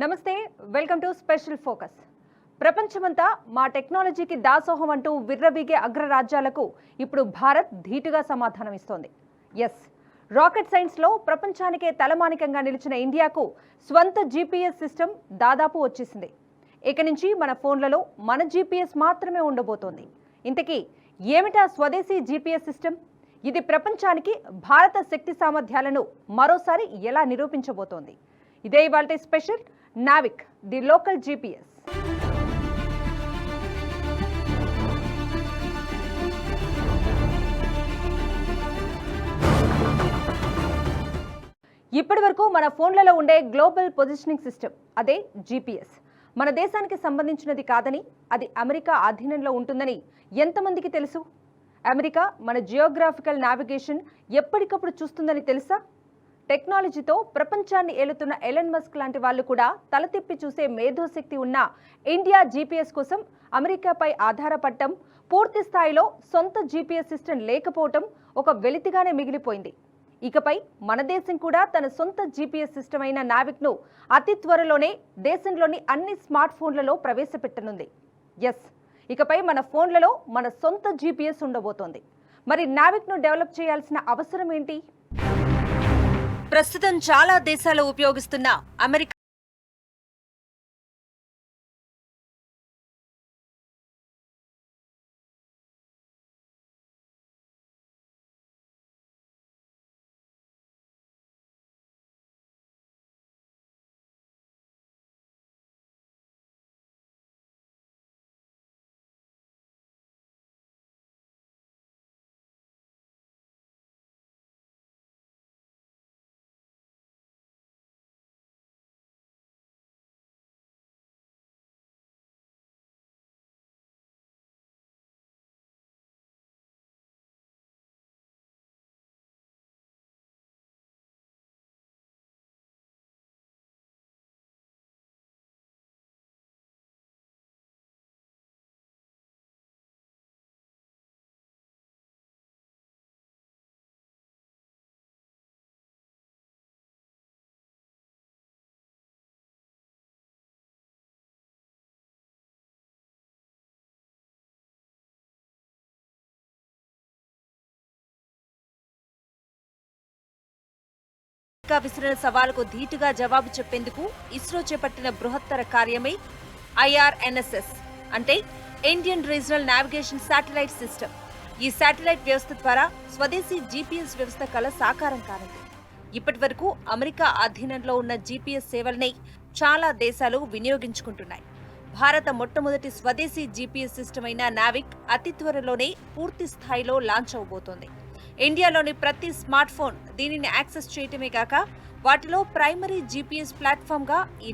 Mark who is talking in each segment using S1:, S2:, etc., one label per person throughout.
S1: నమస్తే welcome to special focus. ప్రపంచమంతా మా టెక్నాలజీకి దాసోహం అంటూ విర్రవీగే అగ్రరాజ్యాలకు ఇప్పుడు భారత్ ధీటుగా సమాధానం ఇస్తోంది. ఎస్, రాకెట్ సైన్స్లో ప్రపంచానికే తలమానికంగా నిలిచిన ఇండియాకు స్వంత జీపీఎస్ సిస్టమ్ దాదాపు వచ్చేసింది. ఇక నుంచి మన ఫోన్లలో మన జీపీఎస్ మాత్రమే ఉండబోతోంది. ఇంతకీ ఏమిటా స్వదేశీ జీపీఎస్ సిస్టమ్? ఇది ప్రపంచానికి భారత శక్తి సామర్థ్యాలను మరోసారి ఎలా నిరూపించబోతోంది? ఇదే ఇవాల్టి special Navik, the local GPS. ఇప్పటి వరకు మన ఫోన్లలో ఉండే గ్లోబల్ పొజిషనింగ్ సిస్టమ్, అదే జీపీఎస్, మన దేశానికి సంబంధించినది కాదని, అది అమెరికా అధీనంలో ఉంటుందని ఎంతమందికి తెలుసు? అమెరికా మన జియోగ్రాఫికల్ నావిగేషన్ ఎప్పటికప్పుడు చూస్తుందని తెలుసా? టెక్నాలజీతో ప్రపంచాన్ని ఏలుతున్న ఎలన్ మస్క్ లాంటి వాళ్ళు కూడా తల తిప్పి చూసే మేధోశక్తి ఉన్న ఇండియా జీపీఎస్ కోసం అమెరికాపై ఆధారపడటం, పూర్తి స్థాయిలో సొంత జీపీఎస్ సిస్టమ్ లేకపోవటం ఒక వెలితిగానే మిగిలిపోయింది. ఇకపై మన దేశం కూడా తన సొంత జీపీఎస్ సిస్టమ్ అయిన నావిక్ను అతి త్వరలోనే దేశంలోని అన్ని స్మార్ట్ ఫోన్లలో ప్రవేశపెట్టనుంది. ఎస్, ఇకపై మన ఫోన్లలో మన సొంత జీపీఎస్ ఉండబోతోంది. మరి నావిక్ను డెవలప్ చేయాల్సిన అవసరం ఏంటి? ప్రస్తుతం చాలా దేశాలు ఉపయోగిస్తున్న అమెరికా విసిరిన సవాలుకు ధీటుగా జవాబు చెప్పేందుకు ఇస్రో చేపట్టిన బృహత్తర కార్యమే ఐఆర్ఎన్ఎస్ఎస్, అంటే Indian regional navigation satellite system. ఈ శాటిలైట్ వ్యవస్థ ద్వారా స్వదేశీ జీపీఎస్ వ్యవస్థ కల సాకారం కానుంది. ఇప్పటి వరకు అమెరికా అధీనంలో ఉన్న జీపీఎస్ సేవల్ని చాలా దేశాలు వినియోగించుకుంటున్నాయి. భారత మొట్టమొదటి స్వదేశీ జీపీఎస్ సిస్టమ్ అయిన నావిక్ అతి త్వరలోనే పూర్తి స్థాయిలో లాంచ్ అవబోతోంది. ఇండియాలోని ప్రతి స్మార్ట్ ఫోన్ దీనిని యాక్సెస్ చేయటమే కాక వాటిలో ప్రైమరీ జీపీఎస్ ప్లాట్ఫామ్ గా ఈ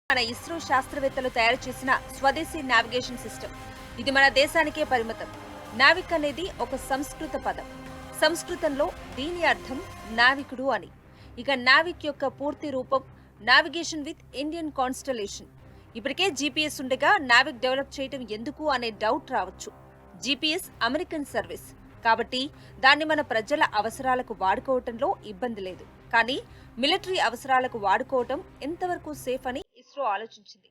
S1: మన ఇస్రో శాస్త్రవేత్తలు తయారు చేసిన స్వదేశీ నావిగేషన్ సిస్టమ్. ఇది మన దేశానికే పరిమితం. నావిక్ అనేది ఒక సంస్కృత పదం. సంస్కృతంలో దీని అర్థం నావికుడు అని. ఇక నావిక్ యొక్క పూర్తి రూపం నావిగేషన్ విత్ ఇండియన్ కాన్స్టలేషన్. ఇప్పటికే జీపీఎస్ ఉండగా నావిక్ డెవలప్ చేయటం ఎందుకు అనే డౌట్ రావచ్చు. జీపీఎస్ అమెరికన్ సర్వీస్ కాబట్టి దాన్ని మన ప్రజల అవసరాలకు వాడుకోవటంలో ఇబ్బంది లేదు. కానీ మిలిటరీ అవసరాలకు వాడుకోవటం ఎంతవరకు సేఫ్ అని ఇస్రో ఆలోచించింది.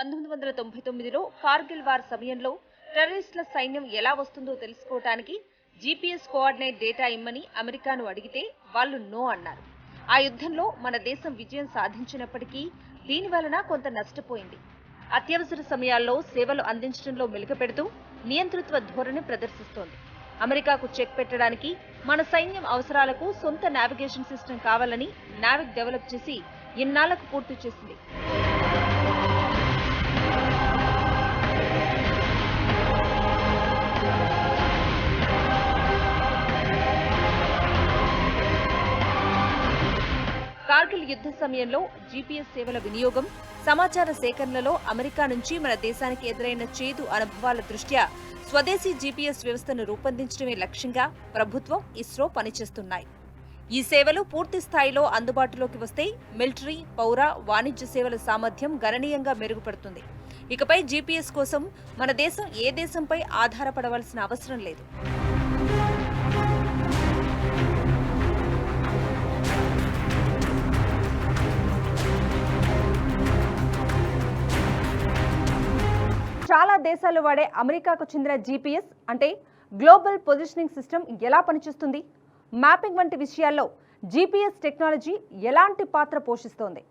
S1: 1999లో కార్గిల్ వార్ సమయంలో టెర్రరిస్టుల సైన్యం ఎలా వస్తుందో తెలుసుకోవడానికి జీపీఎస్ కోఆర్డినేట్ డేటా ఇమ్మని అమెరికాను అడిగితే వాళ్ళు నో అన్నారు. ఆ యుద్ధంలో మన దేశం విజయం సాధించినప్పటికీ దీని వలన కొంత నష్టపోయింది. అత్యవసర సమయాల్లో సేవలు అందించడంలో మెలుగుపెడుతూ నియంతృత్వ ధోరణి ప్రదర్శిస్తోంది. అమెరికాకు చెక్ పెట్టడానికి మన సైన్యం అవసరాలకు సొంత నావిగేషన్ సిస్టమ్ కావాలని నావిక్ డెవలప్ చేసి ఇన్నాళ్లకు పూర్తి చేసింది. కార్గిల్ యుద్ధ సమయంలో జీపీఎస్ సేవల వినియోగం, సమాచార సేకరణలో అమెరికా నుంచి మన దేశానికి ఎదురైన చేదు అనుభవాల దృష్ట్యా స్వదేశీ జీపీఎస్ వ్యవస్థను రూపొందించడమే లక్ష్యంగా ప్రభుత్వం, ఇస్రో పనిచేస్తున్నాయి. ఈ సేవలు పూర్తి స్థాయిలో అందుబాటులోకి వస్తే మిలిటరీ, పౌర, వాణిజ్య సేవల సామర్థ్యం గణనీయంగా మెరుగుపడుతుంది. ఇకపై జీపీఎస్ కోసం మన దేశం ఏ దేశంపై ఆధారపడవలసిన అవసరం లేదు. చాలా దేశాలు వాడే అమెరికాకు చెందిన జీపీఎస్ అంటే గ్లోబల్ పొజిషనింగ్ సిస్టమ్ ఎలా పనిచేస్తుంది? మ్యాపింగ్ వంటి విషయాల్లో జీపీఎస్ టెక్నాలజీ ఎలాంటి పాత్ర పోషిస్తోంది?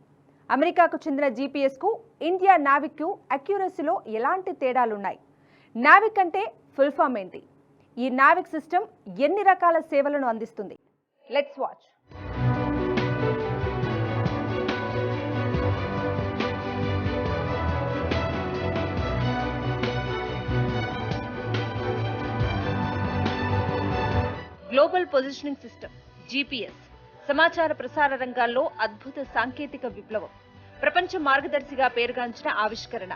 S1: అమెరికాకు చెందిన జీపీఎస్కు ఇండియా నావిక్కు అక్యురసీలో ఎలాంటి తేడాలున్నాయి? నావిక్ అంటే ఫుల్ ఫామ్ ఏంటి? ఈ నావిక్ సిస్టమ్ ఎన్ని రకాల సేవలను అందిస్తుంది? Let's watch. Global positioning system GPS సమాచార ప్రసార రంగాల్లో అద్భుత సాంకేతిక విప్లవం. ప్రపంచ మార్గదర్శిగా పేరుగాంచిన ఆవిష్కరణ.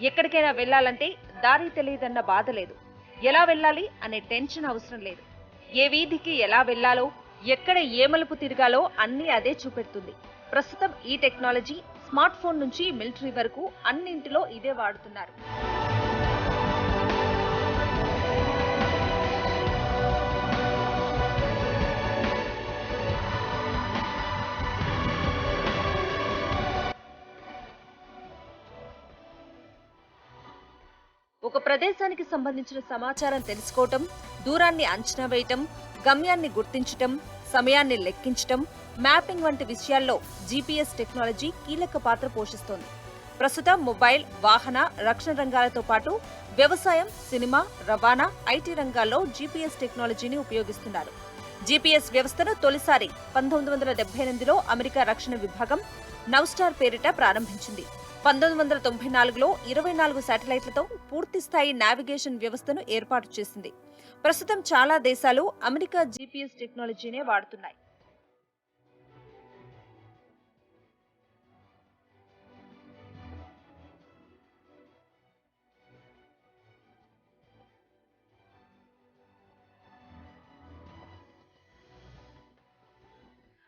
S1: ఎక్కడికైనా వెళ్లాలంటే దారి తెలియదన్న బాధ లేదు. ఎలా వెళ్ళాలి అనే టెన్షన్ అవసరం లేదు. ఏ వీధికి ఎలా వెళ్లాలో, ఎక్కడ ఏ మలుపు తిరగాలో అన్నీ అదే చూపెడుతుంది. ప్రస్తుతం ఈ టెక్నాలజీ స్మార్ట్ ఫోన్ నుంచి మిలిటరీ వరకు అన్నింటిలో ఇదే వాడుతున్నారు. ఒక ప్రదేశానికి సంబంధించిన సమాచారం తెలుసుకోవటం, దూరాన్ని అంచనా వేయటం, గమ్యాన్ని గుర్తించటం, సమయాన్ని లెక్కించటం, మ్యాపింగ్ వంటి విషయాల్లో జీపీఎస్ టెక్నాలజీ కీలక పాత్ర పోషిస్తోంది. ప్రస్తుతం మొబైల్, వాహన, రక్షణ రంగాలతో పాటు వ్యవసాయం, సినిమా, రవాణా, ఐటీ రంగాల్లో జీపీఎస్ టెక్నాలజీని ఉపయోగిస్తున్నారు. జీపీఎస్ వ్యవస్థను తొలిసారి 1978లో అమెరికా రక్షణ విభాగం నవ్స్టార్ పేరిట ప్రారంభించింది. 1994లో 24 శాటిలైట్లతో పూర్తిస్థాయి నావిగేషన్ వ్యవస్థను ఏర్పాటు చేసింది. ప్రస్తుతం చాలా దేశాలు అమెరికా జీపీఎస్ టెక్నాలజీనే వాడుతున్నాయి.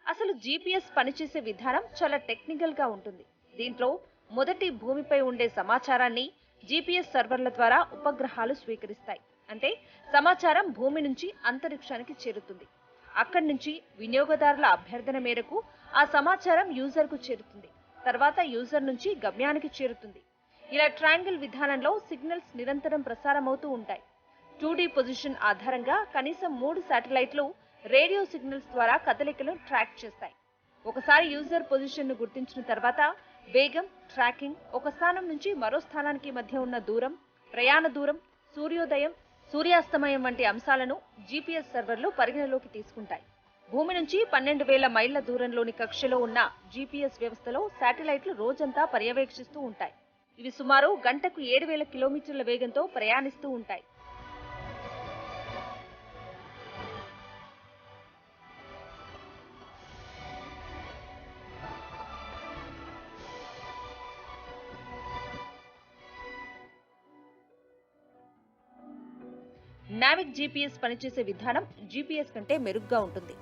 S1: అసలు జీపీఎస్ పనిచేసే విధానం చాలా టెక్నికల్ గా ఉంటుంది. దీంట్లో మొదటి భూమిపై ఉండే సమాచారాన్ని జీపీఎస్ సర్వర్ల ద్వారా ఉపగ్రహాలు స్వీకరిస్తాయి. అంటే సమాచారం భూమి నుంచి అంతరిక్షానికి చేరుతుంది. అక్కడి నుంచి వినియోగదారుల అభ్యర్థన మేరకు ఆ సమాచారం యూజర్ కు చేరుతుంది. తర్వాత యూజర్ నుంచి గమ్యానికి చేరుతుంది. ఇలా ట్రయాంగిల్ విధానంలో సిగ్నల్స్ నిరంతరం ప్రసారమవుతూ ఉంటాయి. 2D పొజిషన్ ఆధారంగా కనీసం 3 శాటిలైట్లు రేడియో సిగ్నల్స్ ద్వారా కదలికలను ట్రాక్ చేస్తాయి. ఒకసారి యూజర్ పొజిషన్ ను గుర్తించిన తర్వాత వేగం, ట్రాకింగ్, ఒక స్థానం నుంచి మరో స్థానానికి మధ్య ఉన్న దూరం, ప్రయాణ దూరం, సూర్యోదయం, సూర్యాస్తమయం వంటి అంశాలను జీపీఎస్ సర్వర్లు పరిగణలోకి తీసుకుంటాయి. భూమి నుంచి 12,000 మైళ్ల దూరంలోని కక్షలో ఉన్న జీపీఎస్ వ్యవస్థలో శాటిలైట్లు రోజంతా పర్యవేక్షిస్తూ ఉంటాయి. ఇవి సుమారు గంటకు 7,000 కిలోమీటర్ల వేగంతో ప్రయాణిస్తూ ఉంటాయి. నావిక్ జీపీఎస్ పనిచేసే విధానం జీపీఎస్ కంటే మెరుగ్గా ఉంటుంది.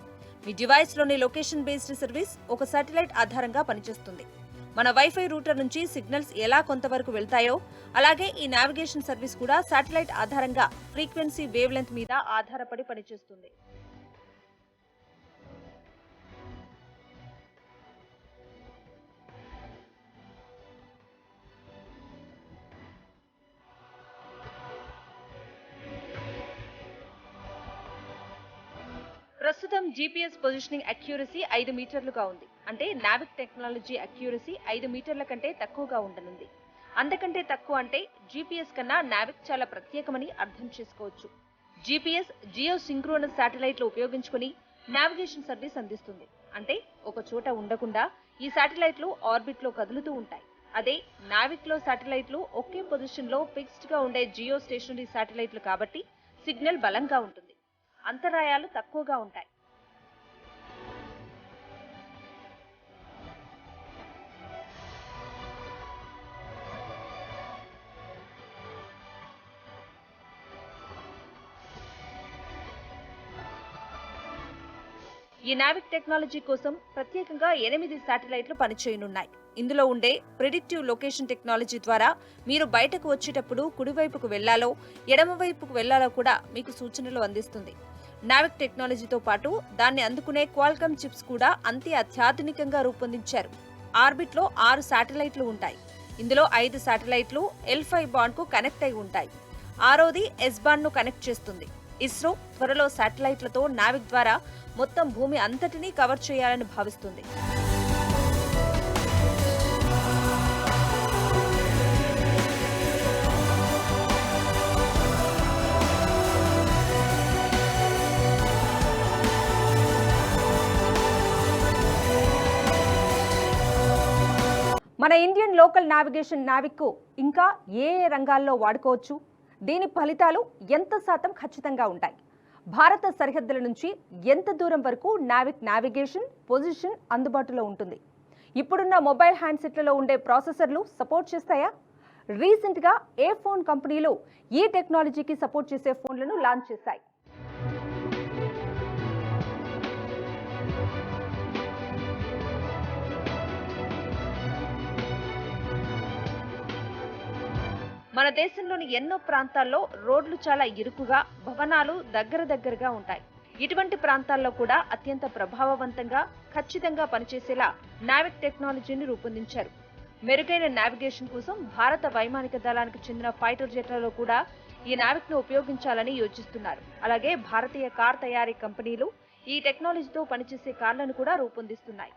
S1: మీ డివైస్లోని లొకేషన్ బేస్డ్ సర్వీస్ ఒక శాటిలైట్ ఆధారంగా పనిచేస్తుంది. మన వైఫై రూటర్ నుంచి సిగ్నల్స్ ఎలా కొంతవరకు వెళ్తాయో అలాగే ఈ నావిగేషన్ సర్వీస్ కూడా శాటిలైట్ ఆధారంగా ఫ్రీక్వెన్సీ వేవ్ లెంత్ మీద ఆధారపడి పనిచేస్తుంది. ప్రస్తుతం జీపీఎస్ పొజిషనింగ్ అక్యూరసీ 5 మీటర్లుగా ఉంది. అంటే నావిక్ టెక్నాలజీ అక్యూరసీ 5 మీటర్ల కంటే తక్కువగా ఉండనుంది. అంతకంటే తక్కువ అంటే జీపీఎస్ కన్నా నావిక్ చాలా ప్రత్యేకమని అర్థం చేసుకోవచ్చు. జీపీఎస్ జియో సింక్రోనస్ శాటిలైట్లు ఉపయోగించుకుని నావిగేషన్ సర్వీస్ అందిస్తుంది. అంటే ఒక చోట ఉండకుండా ఈ శాటిలైట్లు ఆర్బిట్ లో కదులుతూ ఉంటాయి. అదే నావిక్ లో శాటిలైట్లు ఒకే పొజిషన్ లో ఫిక్స్డ్ గా ఉండే జియో స్టేషనరీ శాటిలైట్లు కాబట్టి సిగ్నల్ బలంగా ఉంటుంది, అంతరాయాలు తక్కువగా ఉంటాయి. ఈ నావిక్ టెక్నాలజీ కోసం ప్రత్యేకంగా 8 శాటిలైట్లు పనిచేయనున్నాయి. ఇందులో ఉండే ప్రిడిక్టివ్ లొకేషన్ టెక్నాలజీ ద్వారా మీరు బయటకు వచ్చేటప్పుడు కుడివైపుకు వెళ్లాలో ఎడమవైపుకు వెళ్లాలో కూడా మీకు సూచనలు అందిస్తుంది. నావిక్ టెక్నాలజీతో పాటు దాన్ని అందుకునే క్వాల్కమ్ చిప్స్ కూడా అంతే అత్యాధునికంగా రూపొందించారు. ఆర్బిట్ లో 6 శాటిలైట్లు ఉంటాయి. ఇందులో 5 శాటిలైట్లు L5 బాండ్ కు కనెక్ట్ అయి ఉంటాయి. 6వది S బాండ్ ను కనెక్ట్ చేస్తుంది. ఇస్రో త్వరలో శాటిలైట్లతో నావిక్ ద్వారా మొత్తం భూమి అంతటినీ కవర్ చేయాలని భావిస్తుంది. మన ఇండియన్ లోకల్ నావిగేషన్ నావిక్ ఇంకా ఏ రంగాల్లో వాడుకోవచ్చు, దీని ఫలితాలు ఎంత శాతం ఖచ్చితంగా ఉంటాయి, భారత సరిహద్దుల నుంచి ఎంత దూరం వరకు నావిక్ నావిగేషన్ పొజిషన్ అందుబాటులో ఉంటుంది, ఇప్పుడున్న మొబైల్ హ్యాండ్సెట్లలో ఉండే ప్రాసెసర్లు సపోర్ట్ చేస్తాయా, రీసెంట్గా ఏ ఫోన్ కంపెనీలు ఈ టెక్నాలజీకి సపోర్ట్ చేసే ఫోన్లను లాంచ్ చేశాయి. మన దేశంలోని ఎన్నో ప్రాంతాల్లో రోడ్లు చాలా ఇరుకుగా, భవనాలు దగ్గరగా ఉంటాయి. ఇటువంటి ప్రాంతాల్లో కూడా అత్యంత ప్రభావవంతంగా, ఖచ్చితంగా పనిచేసేలా నావిక్ టెక్నాలజీని రూపొందించారు. మెరుగైన నావిగేషన్ కోసం భారత వైమానిక దళానికి చెందిన ఫైటర్ జెట్లలో కూడా ఈ నావిక్ ను ఉపయోగించాలని యోచిస్తున్నారు. అలాగే భారతీయ కార్ తయారీ కంపెనీలు ఈ టెక్నాలజీతో పనిచేసే కార్లను కూడా రూపొందిస్తున్నాయి.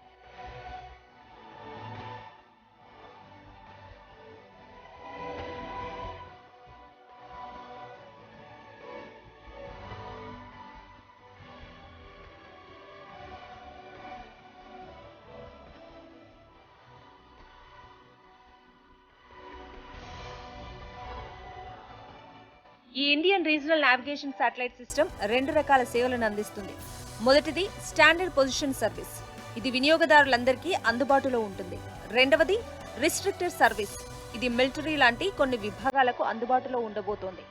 S1: ఈ Indian regional navigation satellite system 2 రకాల సేవలను అందిస్తుంది. మొదటిది స్టాండర్డ్ పొజిషన్ సర్వీస్, ఇది వినియోగదారులందరికీ అందుబాటులో ఉంటుంది. రెండవది రిస్ట్రిక్టెడ్ సర్వీస్, ఇది మిలిటరీ లాంటి కొన్ని విభాగాలకు అందుబాటులో ఉండబోతోంది.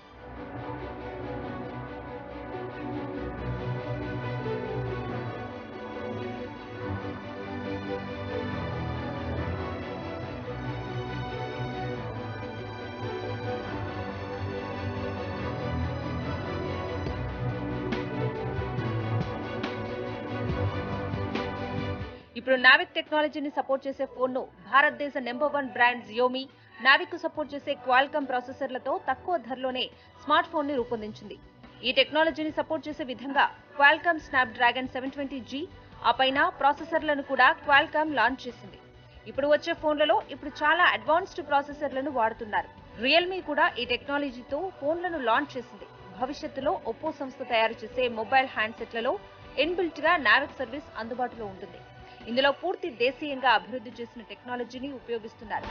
S1: ఇప్పుడు నావిక్ టెక్నాలజీని సపోర్ట్ చేసే ఫోన్ను భారతదేశ నెంబర్ 1 బ్రాండ్ జియోమీ నావిక్ కు సపోర్ట్ చేసే క్వాల్కమ్ ప్రాసెసర్లతో తక్కువ ధరలోనే స్మార్ట్ ఫోన్ ని రూపొందించింది. ఈ టెక్నాలజీని సపోర్ట్ చేసే విధంగా క్వాల్కమ్ స్నాప్డ్రాగన్ 720G ఆ పైన ప్రాసెసర్లను కూడా క్వాల్కమ్ లాంచ్ చేసింది. ఇప్పుడు వచ్చే ఫోన్లలో చాలా అడ్వాన్స్డ్ ప్రాసెసర్లను వాడుతున్నారు. రియల్మీ కూడా ఈ టెక్నాలజీతో ఫోన్లను లాంచ్ చేసింది. భవిష్యత్తులో ఒప్పో సంస్థ తయారు చేసే మొబైల్ హ్యాండ్సెట్లలో ఇన్బిల్ట్ గా నావిక్ సర్వీస్ అందుబాటులో ఉంటుంది. ఇందులో పూర్తి దేశీయంగా అభివృద్ధి చేసిన టెక్నాలజీని ఉపయోగిస్తున్నారు.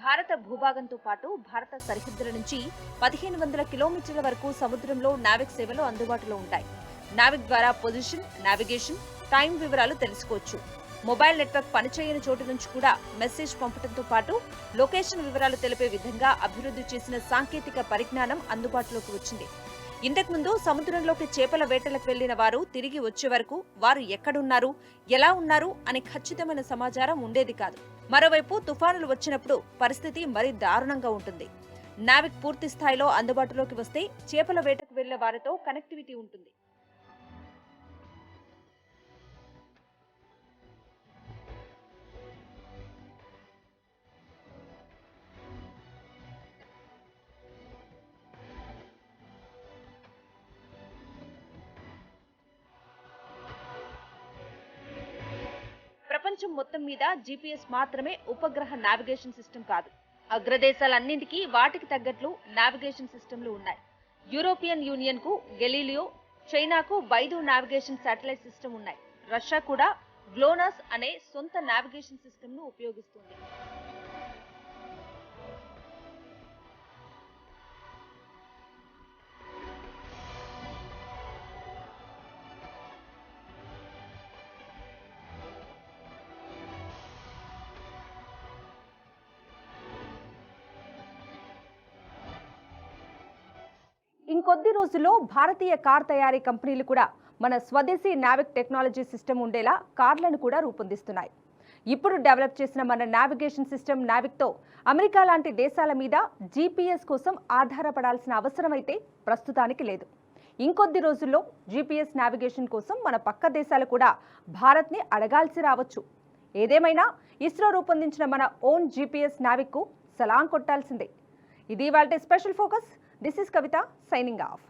S1: భారత భూభాగంతో పాటు భారత సరిహద్దుల నుంచి 1500 కిలోమీటర్ల వరకు సముద్రంలో నావిక్ సేవలు అందుబాటులో ఉంటాయి. నావిక్ ద్వారా పొజిషన్, నావిగేషన్, టైం వివరాలు తెలుసుకోవచ్చు. మొబైల్ నెట్వర్క్ పనిచేయని చోటు నుంచి కూడా మెసేజ్ పంపడంతో పాటు లొకేషన్ వివరాలు తెలిపే విధంగా అభివృద్ధి చేసిన సాంకేతిక పరిజ్ఞానం అందుబాటులోకి వచ్చింది. ఇంతకుముందు సముద్రంలోకి చేపల వేటలకు వెళ్లిన వారు తిరిగి వచ్చే వరకు వారు ఎక్కడున్నారు, ఎలా ఉన్నారు అని ఖచ్చితమైన సమాచారం ఉండేది కాదు. మరోవైపు తుఫానులు వచ్చినప్పుడు పరిస్థితి మరీ దారుణంగా ఉంటుంది. నావిక్ పూర్తి స్థాయిలో అందుబాటులోకి వస్తే చేపల వేటకు వెళ్లే వారితో కనెక్టివిటీ ఉంటుంది. ప్రపంచం మొత్తం మీద జీపీఎస్ మాత్రమే ఉపగ్రహ నావిగేషన్ సిస్టమ్ కాదు. అగ్రదేశాలన్నింటికీ వాటికి తగ్గట్లు నావిగేషన్ సిస్టమ్లు ఉన్నాయి. యూరోపియన్ యూనియన్ కు గెలీలియో, చైనాకు బైదు నావిగేషన్ శాటిలైట్ సిస్టమ్ ఉన్నాయి. రష్యా కూడా గ్లోనాస్ అనే సొంత నావిగేషన్ సిస్టమ్ ను ఉపయోగిస్తుంది. ఇంకొద్ది రోజుల్లో భారతీయ కార్ తయారీ కంపెనీలు కూడా మన స్వదేశీ నావిక్ టెక్నాలజీ సిస్టమ్ ఉండేలా కార్లను కూడా రూపొందిస్తున్నాయి. ఇప్పుడు డెవలప్ చేసిన మన నావిగేషన్ సిస్టమ్ నావిక్తో అమెరికా లాంటి దేశాల మీద జీపీఎస్ కోసం ఆధారపడాల్సిన అవసరం అయితే ప్రస్తుతానికి లేదు. ఇంకొద్ది రోజుల్లో జీపీఎస్ నావిగేషన్ కోసం మన పక్క దేశాలు కూడా భారత్ని అడగాల్సి రావచ్చు. ఏదేమైనా ఇస్రో రూపొందించిన మన ఓన్ జీపీఎస్ నావిక్కు సలాం కొట్టాల్సిందే. ఇది ఇవాల్టి special focus. This is Kavita signing off.